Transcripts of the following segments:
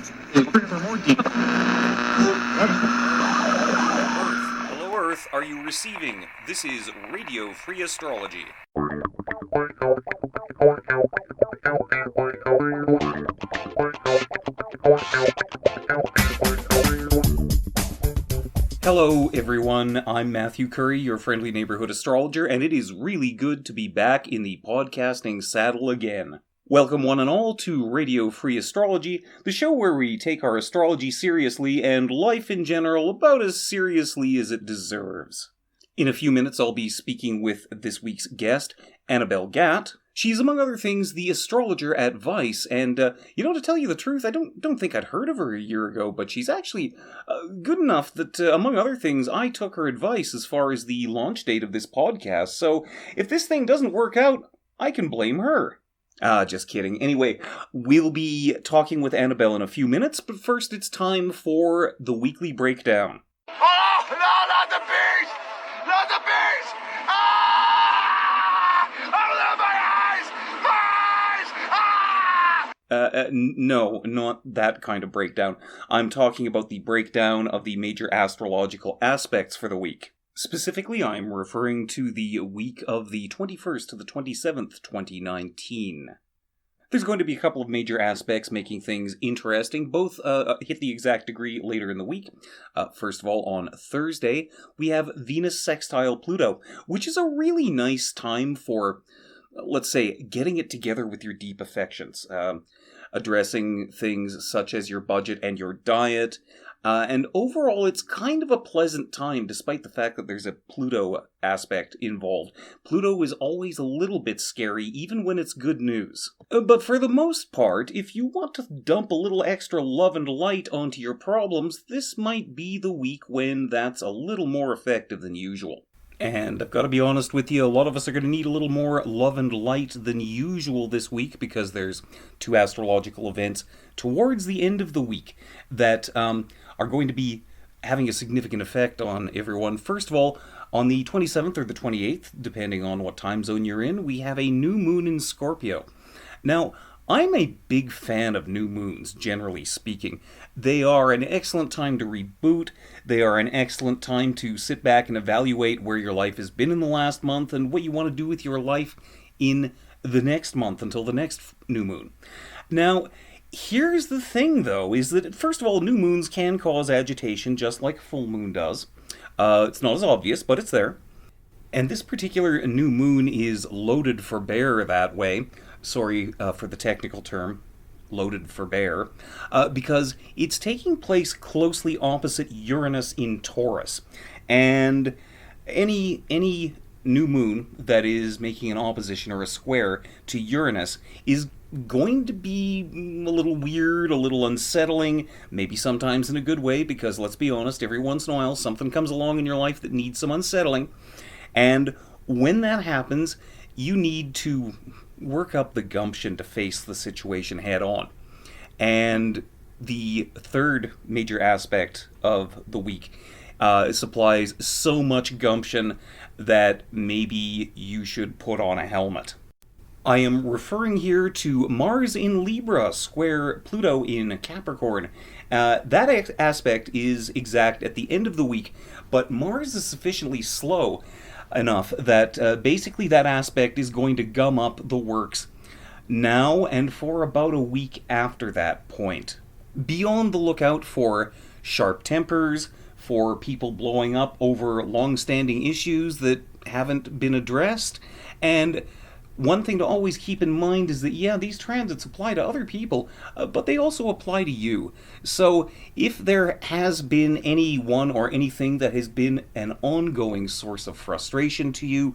Hello Earth, are you receiving? This is Radio Free Astrology. Hello everyone, I'm Matthew Currie, your friendly neighborhood astrologer, and it is really good to be back in the podcasting saddle again. Welcome one and all to Radio Free Astrology, the show where we take our astrology seriously and life in general about as seriously as it deserves. In a few minutes I'll be speaking with this week's guest, Annabel Gat. She's, among other things, the astrologer at Vice, and, to tell you the truth, I don't think I'd heard of her a year ago, but she's actually good enough that, among other things, I took her advice as far as the launch date of this podcast, so if this thing doesn't work out, I can blame her. Just kidding. Anyway, we'll be talking with Annabel in a few minutes, but first it's time for the weekly breakdown. Oh, no, not the beast! Not the beast! Ah! Open my eyes! My eyes! Ah! No, not that kind of breakdown. I'm talking about the breakdown of the major astrological aspects for the week. Specifically, I'm referring to the week of the 21st to the 27th, 2019. There's going to be a couple of major aspects making things interesting. Both hit the exact degree later in the week. First of all, on Thursday, we have Venus sextile Pluto, which is a really nice time for, let's say, getting it together with your deep affections. Addressing things such as your budget and your diet. And overall, it's kind of a pleasant time, despite the fact that there's a Pluto aspect involved. Pluto is always a little bit scary, even when it's good news. But for the most part, if you want to dump a little extra love and light onto your problems, this might be the week when that's a little more effective than usual. And I've got to be honest with you, a lot of us are going to need a little more love and light than usual this week because there's two astrological events towards the end of the week that are going to be having a significant effect on everyone. First of all, on the 27th or the 28th, depending on what time zone you're in, we have a new moon in Scorpio. Now, I'm a big fan of new moons, generally speaking. They are an excellent time to reboot. They are an excellent time to sit back and evaluate where your life has been in the last month and what you want to do with your life in the next month until the next new moon. Now, here's the thing, though, is that, first of all, new moons can cause agitation just like full moon does. It's not as obvious, but it's there. And this particular new moon is loaded for bear that way. Sorry for the technical term, loaded for bear, because it's taking place closely opposite Uranus in Taurus. And any new moon that is making an opposition or a square to Uranus is going to be a little weird, a little unsettling, maybe sometimes in a good way, because let's be honest, every once in a while something comes along in your life that needs some unsettling. And when that happens, you need to work up the gumption to face the situation head on. And the third major aspect of the week supplies so much gumption that maybe you should put on a helmet. I am referring here to Mars in Libra, square Pluto in Capricorn. That aspect is exact at the end of the week, but Mars is sufficiently slow enough that basically that aspect is going to gum up the works now and for about a week after that point. Be on the lookout for sharp tempers, for people blowing up over long-standing issues that haven't been addressed, and one thing to always keep in mind is that, yeah, these transits apply to other people, but they also apply to you. So if there has been anyone or anything that has been an ongoing source of frustration to you,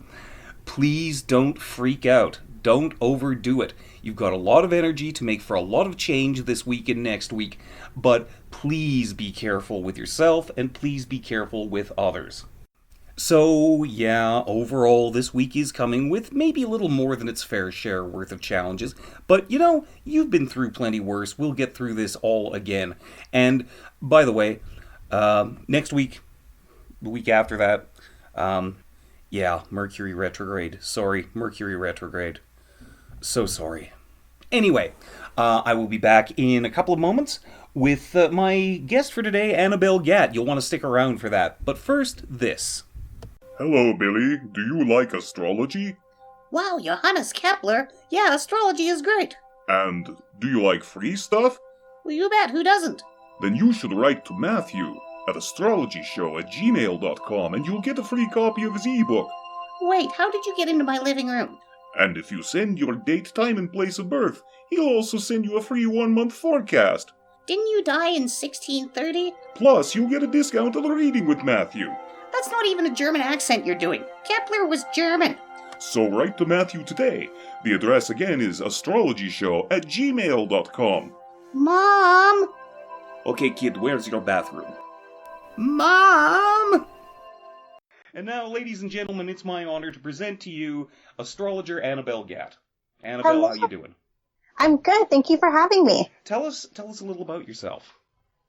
please don't freak out. Don't overdo it. You've got a lot of energy to make for a lot of change this week and next week, but please be careful with yourself and please be careful with others. So, yeah, overall, this week is coming with maybe a little more than its fair share worth of challenges. But, you've been through plenty worse. We'll get through this all again. And, by the way, next week, the week after that, Mercury retrograde. Sorry, Mercury retrograde. So sorry. Anyway, I will be back in a couple of moments with my guest for today, Annabel Gat. You'll want to stick around for that. But first, this. Hello, Billy. Do you like astrology? Wow, Johannes Kepler. Yeah, astrology is great. And do you like free stuff? Well, you bet, who doesn't? Then you should write to Matthew at astrologyshow@gmail.com and you'll get a free copy of his ebook. Wait, how did you get into my living room? And if you send your date, time, and place of birth, he'll also send you a free 1-month forecast. Didn't you die in 1630? Plus, you'll get a discount on the reading with Matthew. That's not even a German accent you're doing. Kepler was German. So write to Matthew today. The address again is astrologyshow@gmail.com. Mom! Okay, kid, where's your bathroom? Mom! And now, ladies and gentlemen, it's my honor to present to you Astrologer Annabel Gat. Annabel, Hello. how you doing? I'm good. Thank you for having me. Tell us a little about yourself.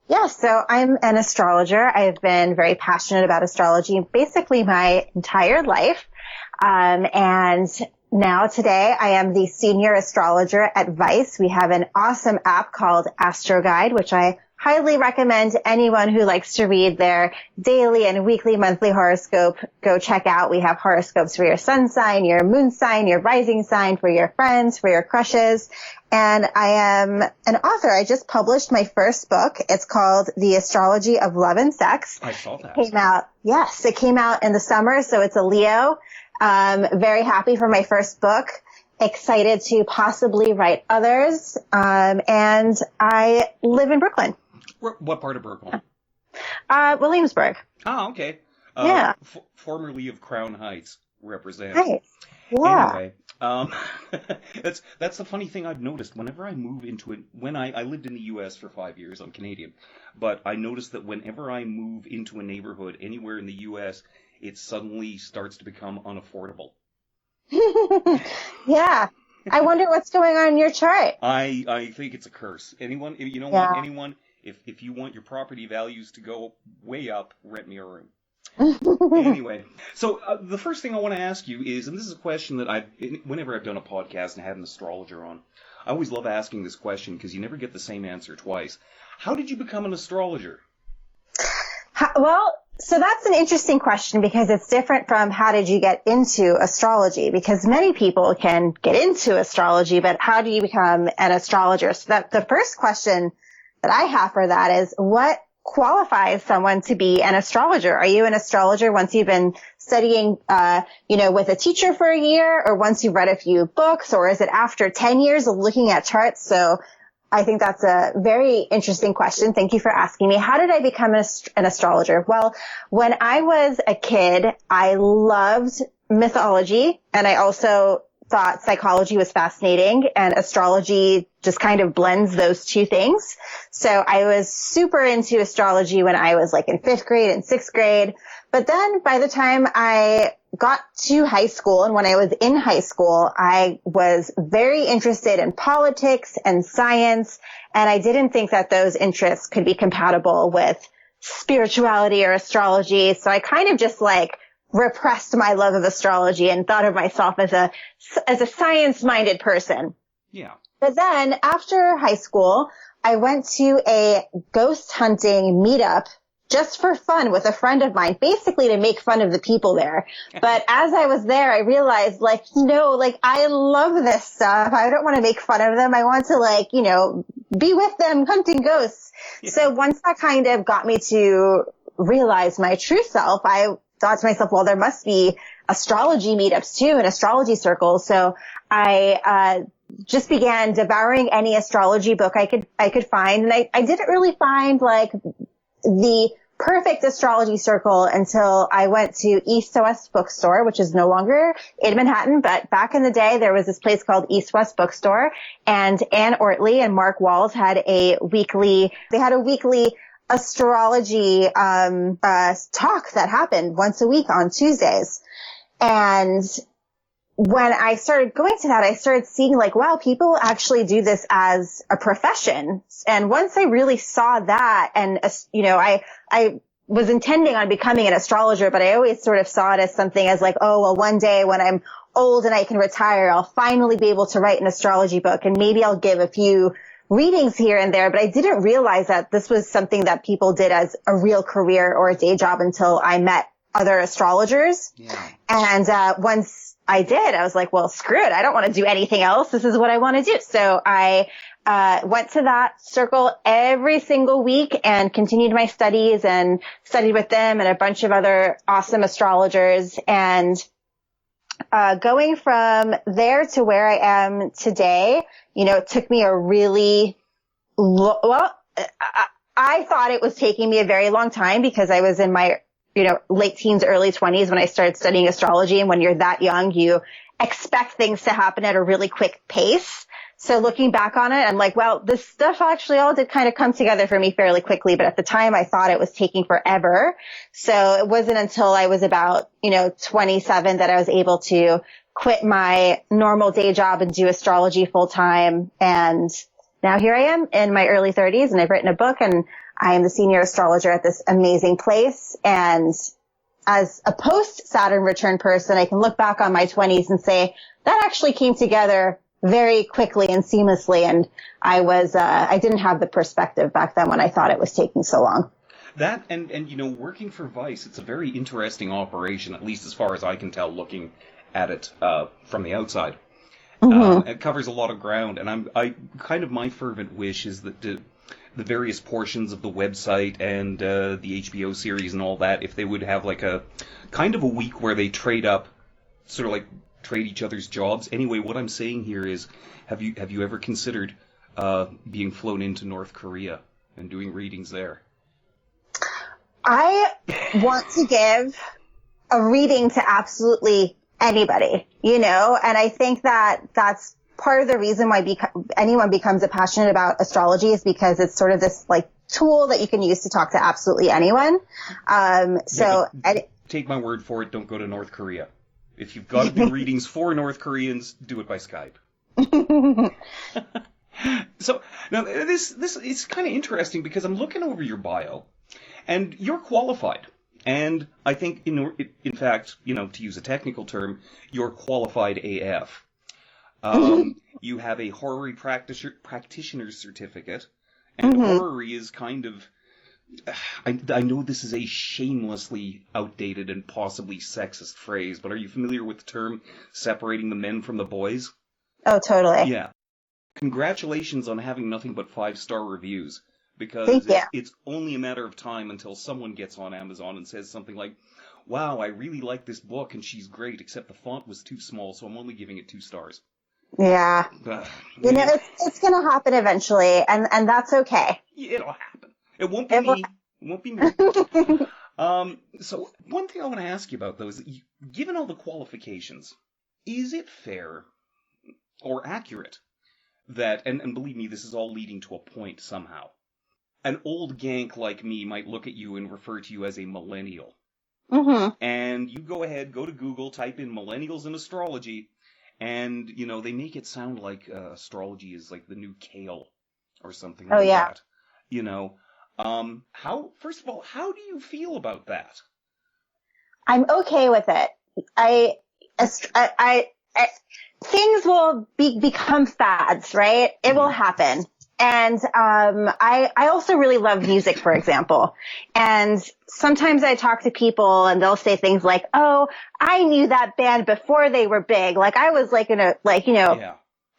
Yeah, so I'm an astrologer. I've been very passionate about astrology basically my entire life. And now today I am the senior astrologer at Vice. We have an awesome app called Astrology, which I highly recommend anyone who likes to read their daily and weekly, monthly horoscope. Go check out. We have horoscopes for your sun sign, your moon sign, your rising sign, for your friends, for your crushes. And I am an author. I just published my first book. It's called The Astrology of Love and Sex. I saw that. It came out in the summer, so it's a Leo. Very happy for my first book. Excited to possibly write others. And I live in Brooklyn. What part of Brooklyn? Williamsburg. Oh, okay. Yeah. Formerly of Crown Heights, represent. Nice. Yeah. Anyway, that's the funny thing I've noticed. Whenever I move into it, when I lived in the U.S. for 5 years, I'm Canadian, but I noticed that whenever I move into a neighborhood anywhere in the U.S., it suddenly starts to become unaffordable. Yeah. I wonder what's going on in your chart. I think it's a curse. Anyone, you don't Yeah. want anyone, if you want your property values to go way up, rent me a room. Anyway, so the first thing I want to ask you is, and this is a question that whenever I've done a podcast and had an astrologer on, I always love asking this question because you never get the same answer twice. How did you become an astrologer? Well, so that's an interesting question because it's different from how did you get into astrology, because many people can get into astrology, but how do you become an astrologer? So that the first question that I have for that is, what qualifies someone to be an astrologer? Are you an astrologer once you've been studying, with a teacher for a year, or once you've read a few books, or is it after 10 years of looking at charts? So I think that's a very interesting question. Thank you for asking me. How did I become an astrologer? Well, when I was a kid, I loved mythology, and I also thought psychology was fascinating, and astrology just kind of blends those two things. So I was super into astrology when I was like in 5th grade and 6th grade. But then by the time I got to high school, and when I was in high school, I was very interested in politics and science, and I didn't think that those interests could be compatible with spirituality or astrology. So I kind of just repressed my love of astrology and thought of myself as a science-minded person. Yeah. But then after high school, I went to a ghost hunting meetup just for fun with a friend of mine, basically to make fun of the people there. But as I was there, I realized, I love this stuff. I don't want to make fun of them. I want to, be with them hunting ghosts. Yeah. So once that kind of got me to realize my true self, I thought to myself, well, there must be astrology meetups too and astrology circles. So I just began devouring any astrology book I could find. And I didn't really find the perfect astrology circle until I went to East West Bookstore, which is no longer in Manhattan, but back in the day there was this place called East West Bookstore, and Ann Ortley and Mark Walls had a weekly astrology talk that happened once a week on Tuesdays. And when I started going to that, I started seeing wow, people actually do this as a profession. And once I really saw that, and I was intending on becoming an astrologer, but I always sort of saw it as something as one day when I'm old and I can retire, I'll finally be able to write an astrology book, and maybe I'll give a few readings here and there. But I didn't realize that this was something that people did as a real career or a day job until I met other astrologers. Yeah. And once I did, I was like, well, screw it. I don't want to do anything else. This is what I want to do. So I went to that circle every single week and continued my studies and studied with them and a bunch of other awesome astrologers. And going from there to where I am today, it took me a really I thought it was taking me a very long time because I was in my, late teens, early 20s when I started studying astrology. And when you're that young, you expect things to happen at a really quick pace. So looking back on it, I'm like, well, this stuff actually all did kind of come together for me fairly quickly. But at the time, I thought it was taking forever. So it wasn't until I was about, 27 that I was able to quit my normal day job and do astrology full time. And now here I am in my early 30s, and I've written a book, and I am the senior astrologer at this amazing place. And as a post-Saturn return person, I can look back on my 20s and say that actually came together very quickly and seamlessly. And I didn't have the perspective back then when I thought it was taking so long. That and working for Vice, it's a very interesting operation, at least as far as I can tell, looking at it from the outside. Mm-hmm. It covers a lot of ground, and my fervent wish is that the various portions of the website and the HBO series and all that, if they would have like a kind of a week where they trade each other's jobs. Anyway, what I'm saying here is, have you ever considered being flown into North Korea and doing readings there? I want to give a reading to absolutely anybody, and I think that that's part of the reason why anyone becomes passionate about astrology, is because it's sort of this like tool that you can use to talk to absolutely anyone. Take my word for it, don't go to North Korea. If you've got to do readings for North Koreans, do it by Skype. So now this is kind of interesting because I'm looking over your bio, and you're qualified. And I think, in fact, to use a technical term, you're qualified AF. You have a horary practitioner's certificate, and horary is kind of, I know this is a shamelessly outdated and possibly sexist phrase, but are you familiar with the term separating the men from the boys? Oh, totally. Yeah. Congratulations on having nothing but 5-star reviews. Because it's only a matter of time until someone gets on Amazon and says something like, wow, I really like this book and she's great, except the font was too small, so I'm only giving it 2 stars. Yeah. It's going to happen eventually, and that's okay. Yeah, it'll happen. It won't be me. It won't be me. So one thing I want to ask you about, though, is that given all the qualifications, is it fair or accurate that, and believe me, this is all leading to a point somehow, an old gank like me might look at you and refer to you as a millennial. Mm-hmm. And you go ahead, go to Google, type in millennials and astrology, and, they make it sound like astrology is like the new kale or something like that. First of all, how do you feel about that? I'm okay with it. Things will become fads, right? It will happen. And I also really love music, for example. And sometimes I talk to people and they'll say things like, oh, I knew that band before they were big. Like I was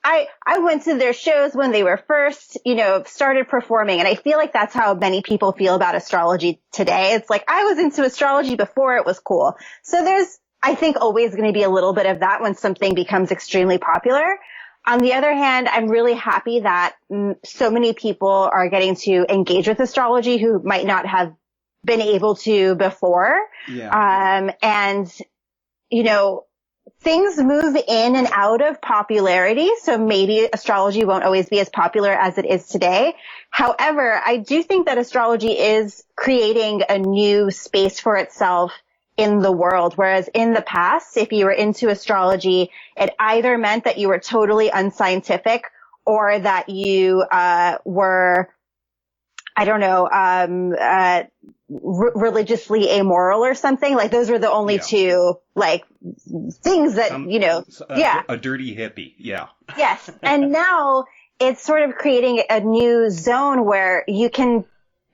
I went to their shows when they were first, started performing. And I feel like that's how many people feel about astrology today. It's like, I was into astrology before it was cool. So there's, I think, always going to be a little bit of that when something becomes extremely popular. On the other hand, I'm really happy that so many people are getting to engage with astrology who might not have been able to before. Yeah. Things move in and out of popularity. So maybe astrology won't always be as popular as it is today. However, I do think that astrology is creating a new space for itself in the world. Whereas in the past, if you were into astrology, it either meant that you were totally unscientific or that you were, religiously amoral or something. Like those were the only two like things that, a dirty hippie. Yeah. Yes. And now it's sort of creating a new zone where you can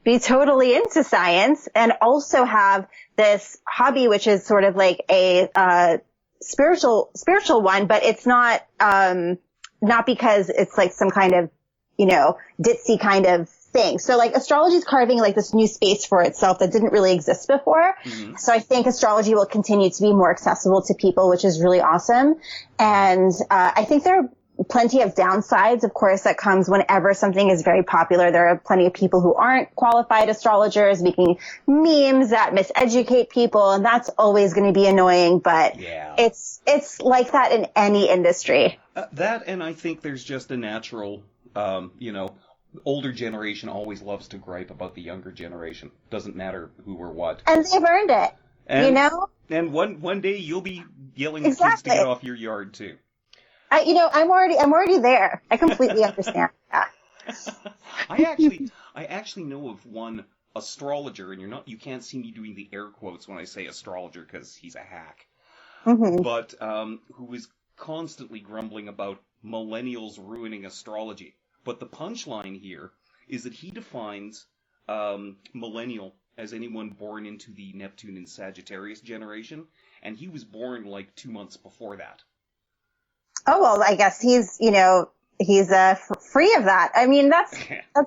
be totally into science and also have this hobby, which is sort of like a, spiritual one, but it's not because it's like some kind of, ditzy kind of thing. So like astrology is carving like this new space for itself that didn't really exist before. Mm-hmm. So I think astrology will continue to be more accessible to people, which is really awesome. And, I think there are plenty of downsides, of course, that comes whenever something is very popular. There are plenty of people who aren't qualified astrologers making memes that miseducate people, and that's always going to be annoying, but it's like that in any industry. That, and I think there's just a natural, older generation always loves to gripe about the younger generation. Doesn't matter who or what. And they've earned it, And one day you'll be yelling at kids to get off your yard, too. I'm already there. I completely understand that. I actually know of one astrologer, and you can't see me doing the air quotes when I say astrologer because he's a hack. Mm-hmm. But, who is constantly grumbling about millennials ruining astrology. But the punchline here is that he defines, millennial as anyone born into the Neptune and Sagittarius generation, and he was born like 2 months before that. Oh, well, I guess he's free of that. I mean, that's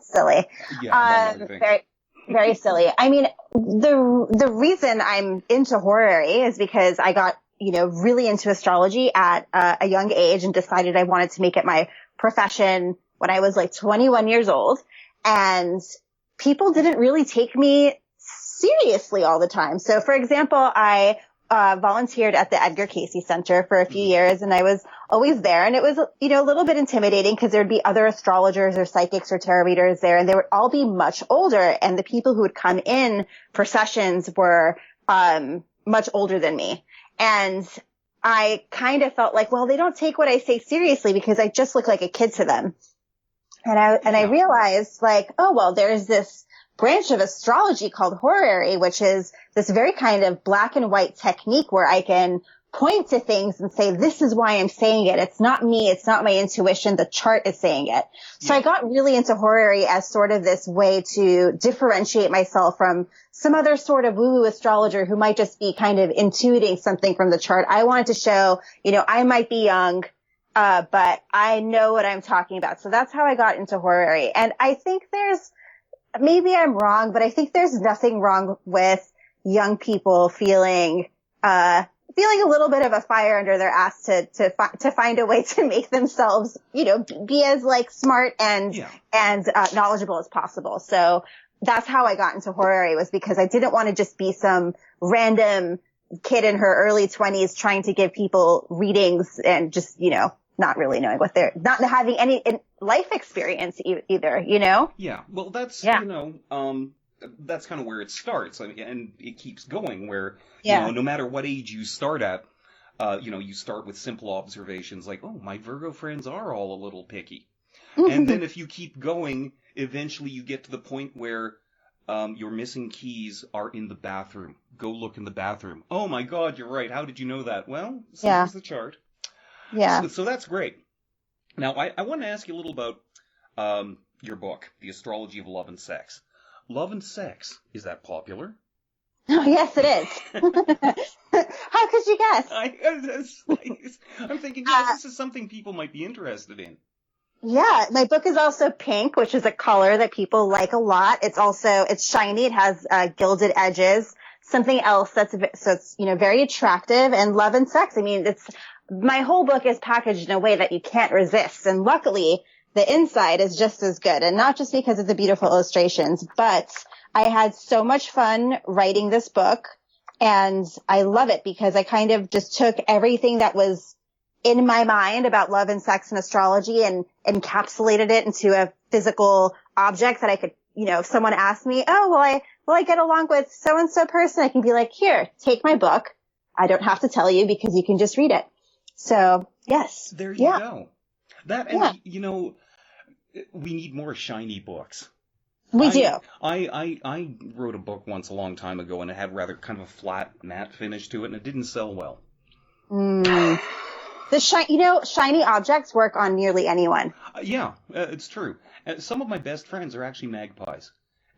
silly. Yeah, very, very silly. I mean, the reason I'm into horary is because I got, really into astrology at a young age and decided I wanted to make it my profession when I was like 21 years old. And people didn't really take me seriously all the time. So, for example, I volunteered at the Edgar Cayce Center for a few years, and I was always there. And it was, a little bit intimidating because there'd be other astrologers or psychics or tarot readers there, and they would all be much older. And the people who would come in for sessions were much older than me. And I kind of felt like, well, they don't take what I say seriously because I just look like a kid to them. And I realized like, oh, well, there's this branch of astrology called horary, which is this very kind of black and white technique where I can point to things and say, this is why I'm saying it. It's not me. It's not my intuition. The chart is saying it. So I got really into horary as sort of this way to differentiate myself from some other sort of woo-woo astrologer who might just be kind of intuiting something from the chart. I wanted to show, I might be young, but I know what I'm talking about. So that's how I got into horary. And I think maybe I'm wrong, but I think there's nothing wrong with young people feeling a little bit of a fire under their ass to find a way to make themselves, be as like smart and knowledgeable as possible. So that's how I got into horary, was because I didn't want to just be some random kid in her early 20s trying to give people readings and just, not really knowing what they're not having any life experience either, Yeah. Well, that's, that's kind of where it starts. And it keeps going where, no matter what age you start at, you start with simple observations like, oh, my Virgo friends are all a little picky. And then if you keep going, eventually you get to the point where your missing keys are in the bathroom. Go look in the bathroom. Oh my God, you're right. How did you know that? Well, here's the chart. Yeah. So that's great. Now, I want to ask you a little about your book, The Astrology of Love and Sex. Love and sex, is that popular? Oh, yes, it is. How could you guess? I'm thinking, this is something people might be interested in. Yeah, my book is also pink, which is a color that people like a lot. It's shiny. It has gilded edges. Something else it's very attractive. And love and sex. I mean, my whole book is packaged in a way that you can't resist. And luckily, the inside is just as good. And not just because of the beautiful illustrations, but I had so much fun writing this book. And I love it because I kind of just took everything that was in my mind about love and sex and astrology and encapsulated it into a physical object that I could, if someone asked me, oh, will I get along with so-and-so person? I can be like, here, take my book. I don't have to tell you because you can just read it. So, yes. There you go. That, and we need more shiny books. We do. I wrote a book once a long time ago, and it had rather kind of a flat, matte finish to it, and it didn't sell well. Shiny objects work on nearly anyone. Yeah, it's true. Some of my best friends are actually magpies.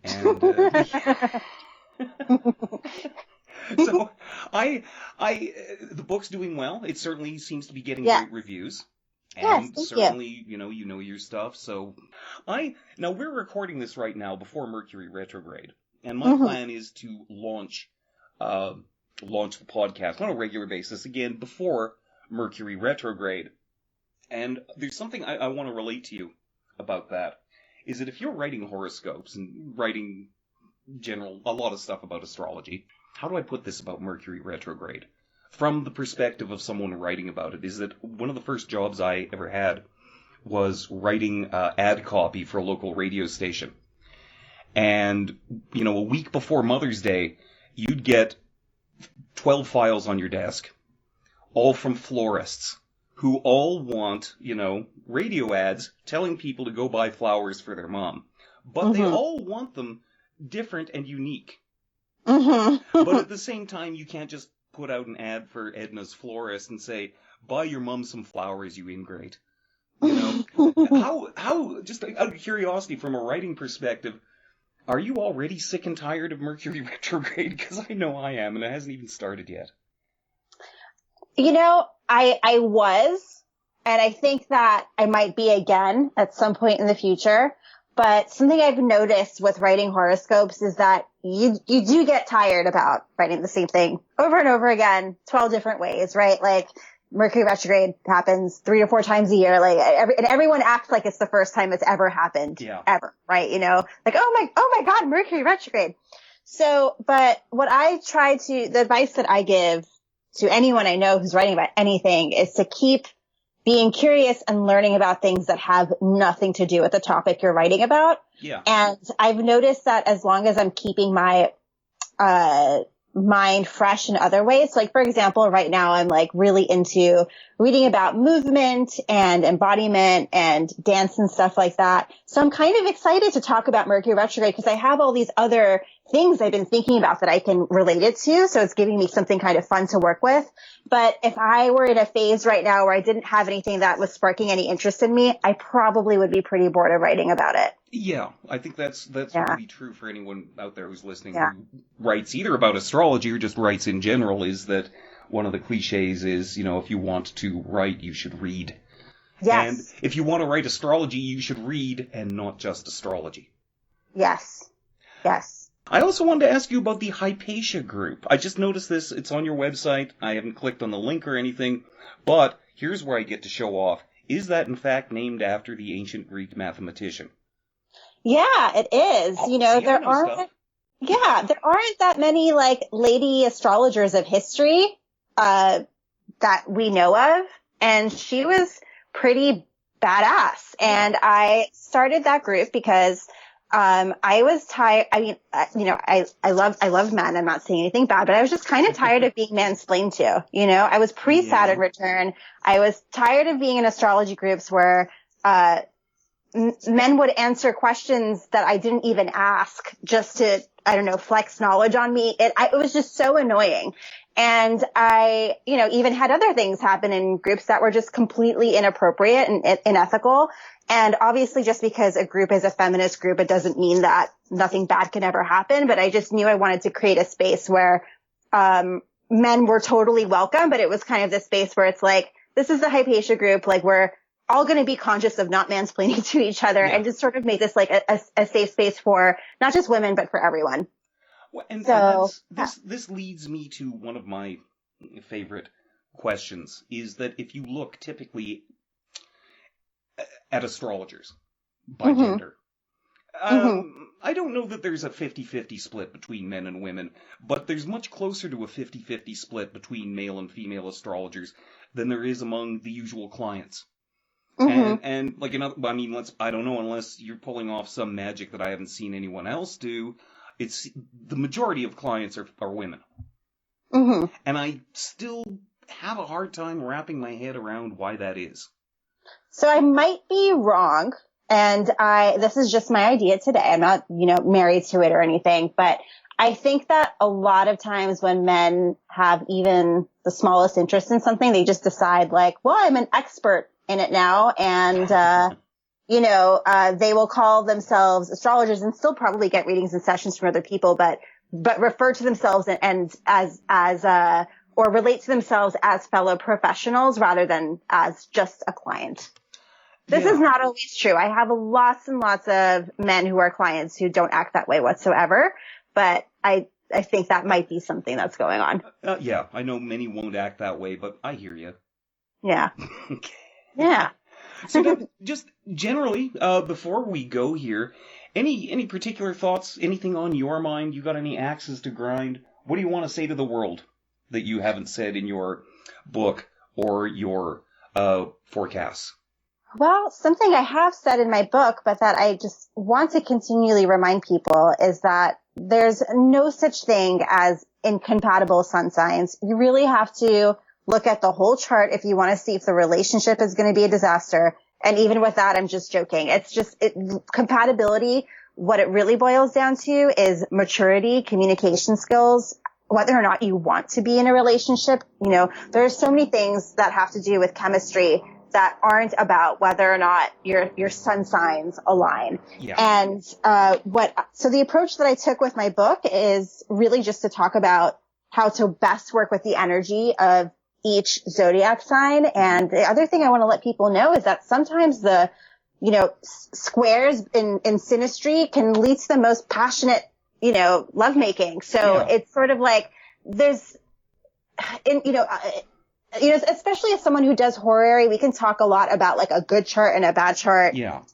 And so the book's doing well. It certainly seems to be getting great reviews. And yes, certainly, you know your stuff. So now we're recording this right now before Mercury retrograde. And my plan is to launch the podcast on a regular basis again before Mercury retrograde. And there's something I want to relate to you about that. Is that if you're writing horoscopes and writing a lot of stuff about astrology, how do I put this about Mercury retrograde? From the perspective of someone writing about it, is that one of the first jobs I ever had was writing ad copy for a local radio station. And, a week before Mother's Day, you'd get 12 files on your desk, all from florists, who all want, radio ads telling people to go buy flowers for their mom. But they all want them different and unique. But at the same time, you can't just put out an ad for Edna's florist and say, buy your mom some flowers, you ingrate. How, just out of curiosity, from a writing perspective, are you already sick and tired of Mercury retrograde? Because I know I am, and it hasn't even started yet. I was, and I think that I might be again at some point in the future. But something I've noticed with writing horoscopes is that you do get tired about writing the same thing over and over again, 12 different ways, right? Like Mercury retrograde happens 3 or 4 times a year, and everyone acts like it's the first time it's ever happened, ever, right? Like, oh my God, Mercury retrograde. So, but the advice that I give to anyone I know who's writing about anything is to keep being curious and learning about things that have nothing to do with the topic you're writing about. Yeah. And I've noticed that as long as I'm keeping my mind fresh in other ways, like for example, right now I'm like really into reading about movement and embodiment and dance and stuff like that. So I'm kind of excited to talk about Mercury retrograde because I have all these other things I've been thinking about that I can relate it to. So it's giving me something kind of fun to work with. But if I were in a phase right now where I didn't have anything that was sparking any interest in me, I probably would be pretty bored of writing about it. Yeah, I think that's really true for anyone out there who's listening who writes either about astrology or just writes in general, is that one of the cliches is, if you want to write, you should read. Yes. And if you want to write astrology, you should read and not just astrology. Yes. Yes. I also wanted to ask you about the Hypatia group. I just noticed this. It's on your website. I haven't clicked on the link or anything. But here's where I get to show off. Is that, in fact, named after the ancient Greek mathematician? Yeah, it is. There aren't that many, lady astrologers of history that we know of. And she was pretty badass. And I started that group because I was tired. I mean, I love men. I'm not saying anything bad, but I was just kind of tired of being mansplained to, I was pre-Saturn return. I was tired of being in astrology groups where, men would answer questions that I didn't even ask just to, flex knowledge on me. It was just so annoying. And I, even had other things happen in groups that were just completely inappropriate and unethical. And obviously just because a group is a feminist group, it doesn't mean that nothing bad can ever happen. But I just knew I wanted to create a space where, men were totally welcome, but it was kind of this space where it's like, this is the Hypatia group. Like we're all going to be conscious of not mansplaining to each other and just sort of make this like a safe space for not just women, but for everyone. Well, and this leads me to one of my favorite questions, is that if you look typically at astrologers by gender, I don't know that there's a 50-50 split between men and women, but there's much closer to a 50-50 split between male and female astrologers than there is among the usual clients. And like I don't know, unless you're pulling off some magic that I haven't seen anyone else do, it's the majority of clients are women. And I still have a hard time wrapping my head around why that is. So I might be wrong, And this is just my idea today. I'm not, married to it or anything, but I think that a lot of times when men have even the smallest interest in something, they just decide like, well, I'm an expert in it now. And, they will call themselves astrologers and still probably get readings and sessions from other people, but refer to themselves and or relate to themselves as fellow professionals rather than as just a client. This is not always true. I have lots and lots of men who are clients who don't act that way whatsoever, but I think that might be something that's going on. Yeah, I know many won't act that way, but I hear you. Yeah. Okay. Yeah. So then, just generally, before we go here, any particular thoughts, anything on your mind? You got any axes to grind? What do you want to say to the world that you haven't said in your book or your forecasts? Well, something I have said in my book, but that I just want to continually remind people is that there's no such thing as incompatible sun signs. You really have to look at the whole chart if you want to see if the relationship is going to be a disaster. And even with that, I'm just joking. It's just compatibility. What it really boils down to is maturity, communication skills, whether or not you want to be in a relationship. There are so many things that have to do with chemistry that aren't about whether or not your sun signs align. Yeah. And so the approach that I took with my book is really just to talk about how to best work with the energy of each zodiac sign. And the other thing I want to let people know is that sometimes the squares in synastry can lead to the most passionate lovemaking. So it's sort of like especially as someone who does horary, we can talk a lot about like a good chart and a bad chart. Yeah.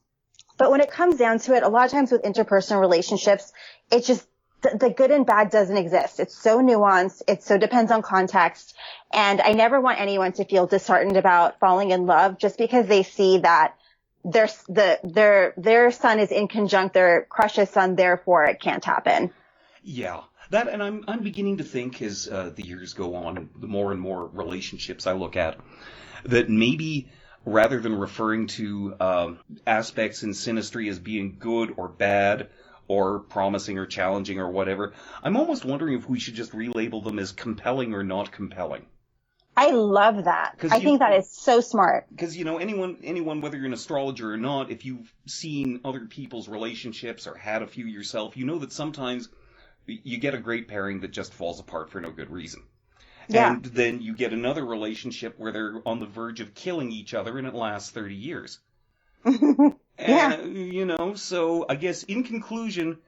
But when it comes down to it, a lot of times with interpersonal relationships, it just, the good and bad doesn't exist. It's so nuanced. It so depends on context. And I never want anyone to feel disheartened about falling in love just because they see that their sun is in conjunct their crush's sun, therefore it can't happen. Yeah. That, and I'm beginning to think as the years go on, the more and more relationships I look at, that maybe rather than referring to aspects in synastry as being good or bad or promising or challenging or whatever, I'm almost wondering if we should just relabel them as compelling or not compelling. I love that. I think that is so smart. Because, anyone, whether you're an astrologer or not, if you've seen other people's relationships or had a few yourself, you know that sometimes you get a great pairing that just falls apart for no good reason. Yeah. And then you get another relationship where they're on the verge of killing each other and it lasts 30 years. And, so I guess in conclusion,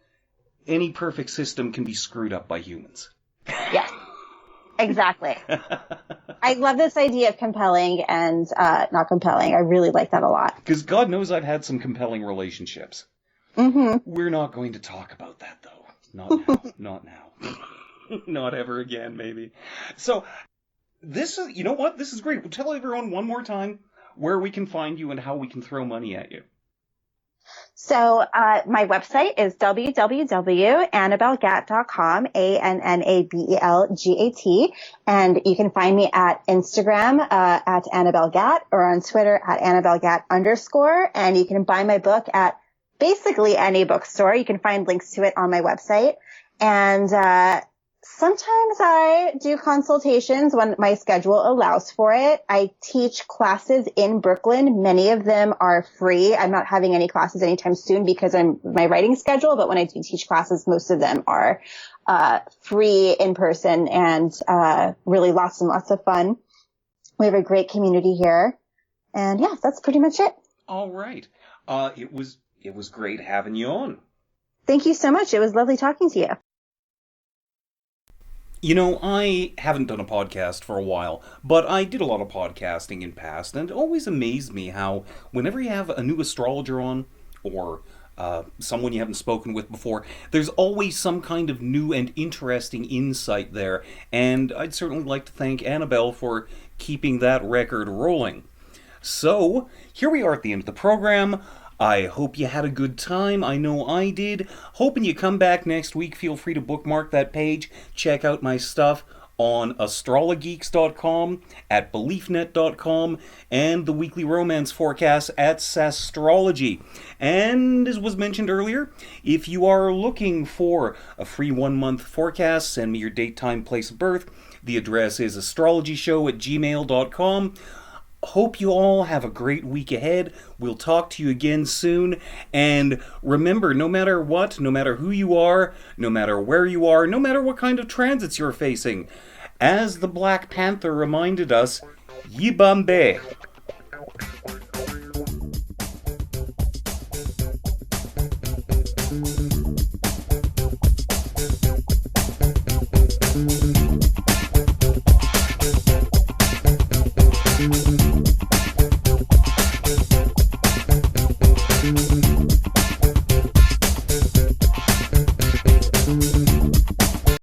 any perfect system can be screwed up by humans. Yes, exactly. I love this idea of compelling and not compelling. I really like that a lot. Because God knows I've had some compelling relationships. Mm-hmm. We're not going to talk about that, though. Not now. Not now. Not ever again, maybe. So, this is, you know what? This is great. We'll tell everyone one more time where we can find you and how we can throw money at you. So, my website is www.annabelgat.com, ANNABELGAT, and you can find me at Instagram, at Annabel Gat, or on Twitter at AnnabelGat_, and you can buy my book at basically any bookstore. You can find links to it on my website. And sometimes I do consultations when my schedule allows for it. I teach classes in Brooklyn. Many of them are free. I'm not having any classes anytime soon because I'm my writing schedule, but when I do teach classes, most of them are free in person and really lots and lots of fun. We have a great community here. And yeah, that's pretty much it. All right. It was great having you on. Thank you so much. It was lovely talking to you. I haven't done a podcast for a while, but I did a lot of podcasting in past, and it always amazed me how whenever you have a new astrologer on, or someone you haven't spoken with before, there's always some kind of new and interesting insight there, and I'd certainly like to thank Annabel for keeping that record rolling. So, here we are at the end of the program. I hope you had a good time. I know I did. Hoping you come back next week. Feel free to bookmark that page. Check out my stuff on astrologeeks.com, at beliefnet.com, and the weekly romance forecast at Astrology. And as was mentioned earlier, if you are looking for a free 1-month forecast, send me your date, time, place of birth. The address is astrologyshow@gmail.com. Hope you all have a great week ahead. We'll talk to you again soon. And remember, no matter what, no matter who you are, no matter where you are, no matter what kind of transits you're facing, as the Black Panther reminded us, Yibambe.